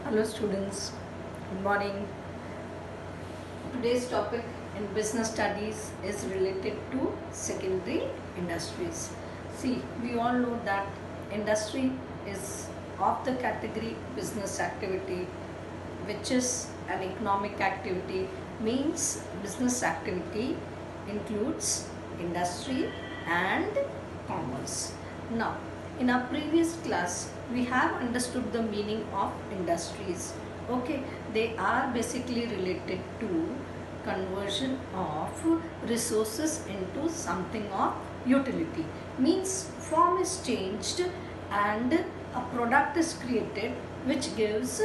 Hello students, good morning. Today's topic in business studies is related to secondary industries. See, we all know that industry is of the category business activity, which is an economic activity, means business activity includes industry and commerce. Now, in our previous class, we have understood the meaning of industries. Okay, they are basically related to conversion of resources into something of utility. Means form is changed and a product is created which gives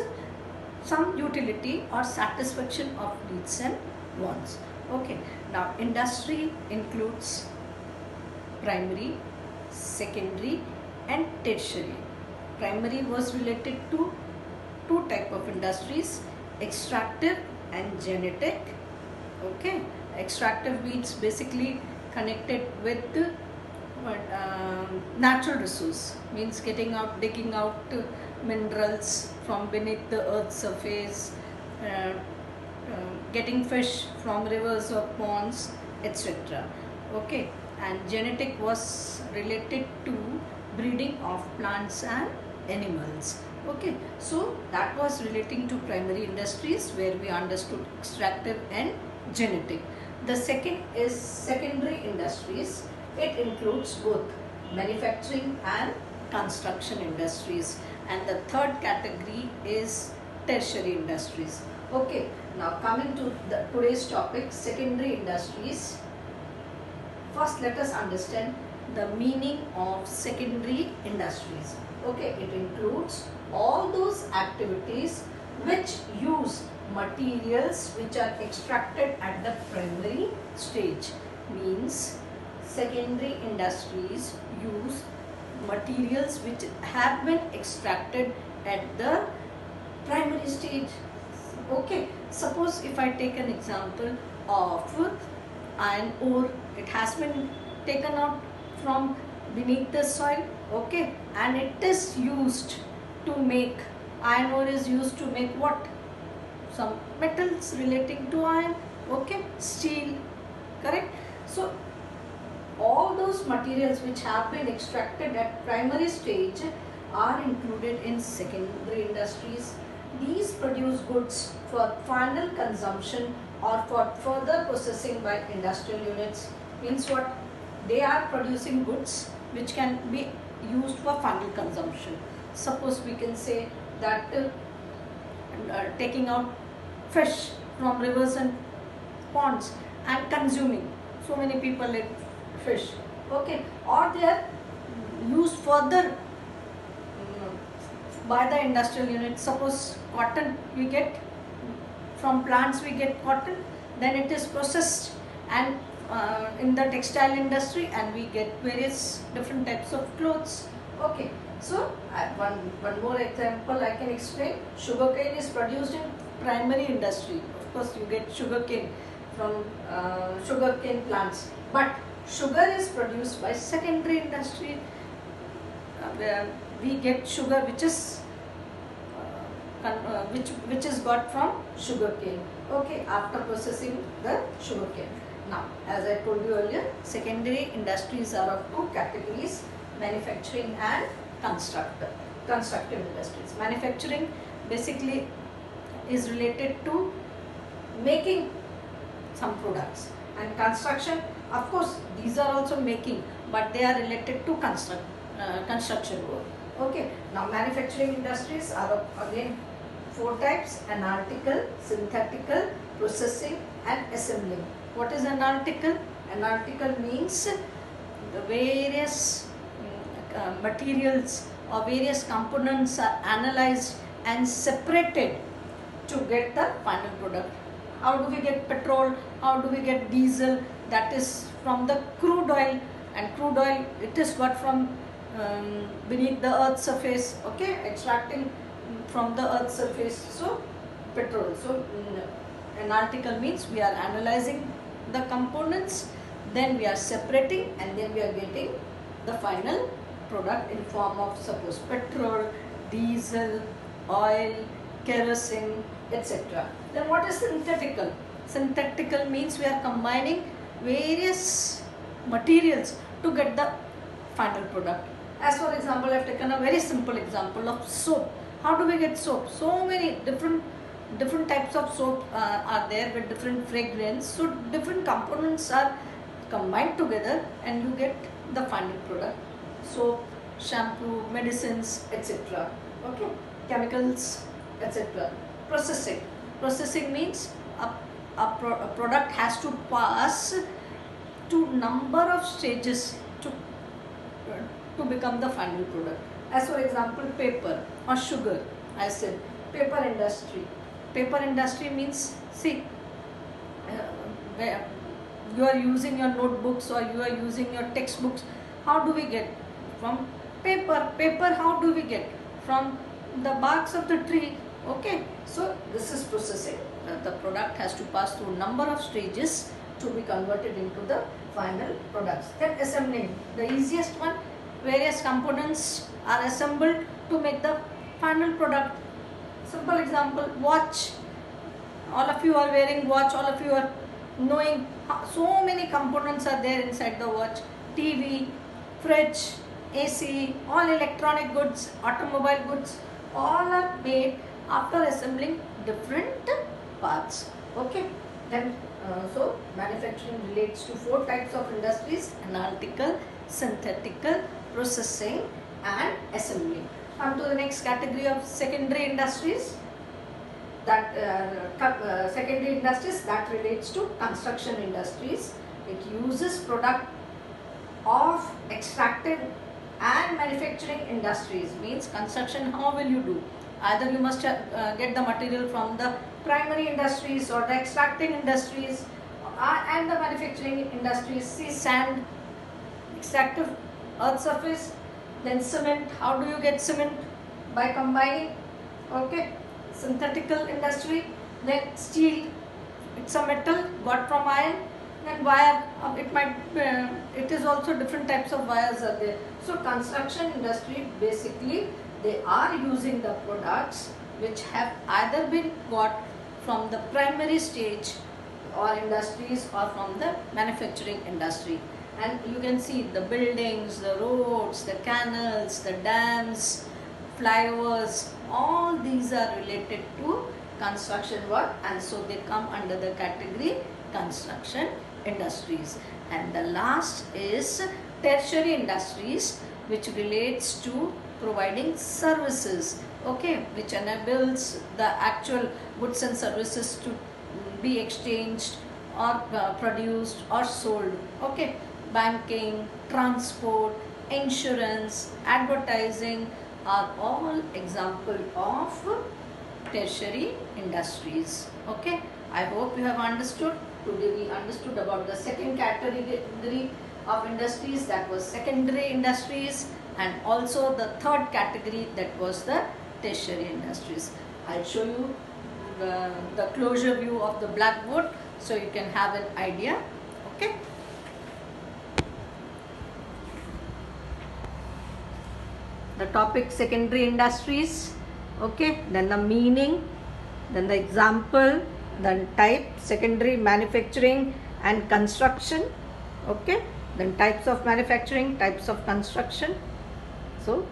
some utility or satisfaction of needs and wants. Okay, now industry includes primary, secondary and tertiary. Primary was related to two type of industries, extractive and genetic. Okay, extractive means basically connected with natural resource, means digging out minerals from beneath the earth's surface, getting fish from rivers or ponds, etc. Okay, and genetic was related to breeding of plants and animals. Okay, so that was relating to primary industries where we understood extractive and genetic. The second is secondary industries. It includes both manufacturing and construction industries, and the third category is tertiary industries. Okay, now coming to today's topic, secondary industries. First, let us understand the meaning of secondary industries. Okay, it includes all those activities which use materials which are extracted at the primary stage. Means secondary industries use materials which have been extracted at the primary stage. Okay, suppose if I take an example of iron ore, it has been taken out from beneath the soil. Okay, and it is used to make, iron ore is used to make what? Some metals relating to iron. Okay, steel, correct? So all those materials which have been extracted at primary stage are included in secondary industries. These produce goods for final consumption or for further processing by industrial units. Means what? They are producing goods which can be used for final consumption. Suppose we can say that taking out fish from rivers and ponds and consuming. So many people eat fish. Okay, or they are used further by the industrial unit. Suppose cotton, we get from plants, we get cotton, then it is processed and in the textile industry, and we get various different types of clothes. Okay, so one more example I can explain. Sugarcane is produced in primary industry. Of course, you get sugarcane from sugarcane plants, but sugar is produced by secondary industry, where we get sugar which is which is got from sugarcane. Okay, after processing the sugarcane. Now, as I told you earlier, secondary industries are of two categories: manufacturing and constructive industries. Manufacturing basically is related to making some products, and construction, of course, these are also making, but they are related to construction work. Okay, now manufacturing industries are of, again, four types: analytical, synthetical, processing and assembling. What is analytical? Analytical means the various materials or various components are analyzed and separated to get the final product. How do we get petrol? How do we get diesel? That is from the crude oil, and crude oil, it is got from beneath the earth's surface. Okay, extracting from the earth's surface. So petrol. So analytical means we are analyzing the components, then we are separating, and then we are getting the final product in form of, suppose, petrol, diesel, oil, kerosene, etc. Then what is synthetical? Synthetical means we are combining various materials to get the final product. As for example, I have taken a very simple example of soap. How do we get soap? So many different types of soap are there with different fragrance. So different components are combined together and you get the final product. Soap, shampoo, medicines, etc. Okay, chemicals, etc. Processing. Processing means a product has to pass to number of stages to become the final product. As for example, paper or sugar. I said paper industry. Paper industry means, see, where you are using your notebooks or you are using your textbooks. How do we get? From paper. Paper, how do we get? From the barks of the tree. Okay, so this is processing. The product has to pass through number of stages to be converted into the final products. Then assembling, the easiest one. Various components are assembled to make the final product. Simple example, watch. All of you are wearing watch, all of you are knowing so many components are there inside the watch. TV, fridge, AC, all electronic goods, automobile goods, all are made after assembling different parts. Okay, then so manufacturing relates to 4 types of industries: analytical, synthetical, processing and assembling. Come to the next category of secondary industries. That secondary industries, that relates to construction industries. It uses product of extractive and manufacturing industries. Means construction, how will you do? Either you must get the material from the primary industries or the extracting industries and the manufacturing industries. See, sand, extractive earth surface. Then cement, how do you get cement? By combining. Okay, synthetical industry. Then steel, it's a metal got from iron. Then wire, it is also different types of wires are there. So construction industry, basically they are using the products which have either been got from the primary stage or industries or from the manufacturing industry. And you can see the buildings, the roads, the canals, the dams, flyovers, all these are related to construction work, and so they come under the category construction industries. And the last is tertiary industries, which relates to providing services, okay, which enables the actual goods and services to be exchanged or produced or sold. Okay, banking, transport, insurance, advertising are all example of tertiary industries. Okay, I hope you have understood. Today we understood about the second category of industries, that was secondary industries, and also the third category, that was the tertiary industries. I'll show you the closure view of the blackboard so you can have an idea. Okay. The topic secondary industries, okay, then the meaning, then the example, then type, secondary manufacturing and construction, okay, then types of manufacturing, types of construction. So